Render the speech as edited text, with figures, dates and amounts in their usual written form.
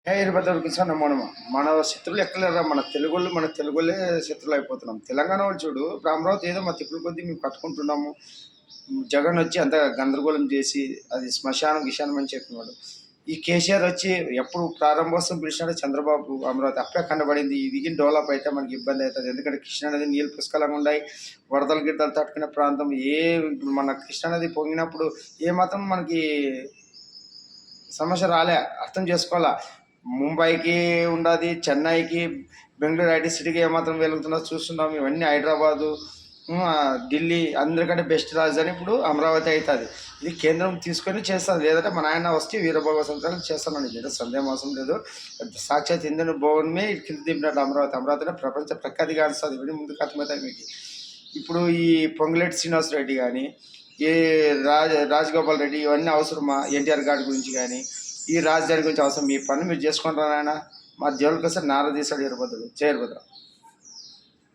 వీరభద్ర కృష్ణ మన శత్రువులు ఎక్కలేరా? మన తెలుగులే శత్రువులు అయిపోతున్నాం. తెలంగాణ వాళ్ళు చూడు, అమరావతి ఏదో మా తిప్పుల కొద్దీ మేము కట్టుకుంటున్నాము. జగన్ వచ్చి అంత గందరగోళం చేసి అది శ్మశానం గిశానం అని చెప్పినాడు. ఈ కేసీఆర్ వచ్చి ఎప్పుడు ప్రారంభోత్సవం పిలిచినాడు చంద్రబాబు, అమరావతి అప్పుడే కండబడింది. ఇది డెవలప్ అయితే మనకి ఇబ్బంది అవుతుంది. ఎందుకంటే కృష్ణా నది నీళ్ళు పుష్కలంగా ఉన్నాయి, వరదలు గిడ్డలు తట్టుకునే ప్రాంతం. మన కృష్ణా నది పొంగినప్పుడు ఏమాత్రం మనకి సమస్య రాలే, అర్థం చేసుకోవాలా. ముంబైకి ఉండదు, చెన్నైకి, బెంగళూరు ఐటీ సిటీకి ఏమాత్రం వెలుగుతుందో చూస్తున్నాం. ఇవన్నీ హైదరాబాదు, ఢిల్లీ అందరికంటే బెస్ట్ రాజధాని ఇప్పుడు అమరావతి అవుతుంది. ఇది కేంద్రం తీసుకొని చేస్తుంది. లేదంటే మన ఆయన వస్తే వీరభోగ సంవత్సరాలు చేస్తానని లేదు, సందేహం అవసరం లేదు. సాక్షాత్ ఇంద్రుని భవనమే కింద దింపినట్టు అమరావతిలో ప్రపంచ ప్రఖ్యాతి కానిస్తుంది. ఇవన్నీ ముందుకు అర్థమవుతాయి మీకు. ఇప్పుడు ఈ పొంగులేటి శ్రీనివాస్ రెడ్డి కానీ, ఈ రాజగోపాల్ రెడ్డి, ఇవన్నీ అవసరమా? ఎన్టీఆర్ గారి గురించి కానీ, ఈ రాజధాని గురించి అవసరం? మీ పని మీరు చేసుకుంటారా? ఆయన మా దేవుళ్ళకి వస్తే నార తీసాడు వీరభద్రుడు. జయ వీరభద్ర.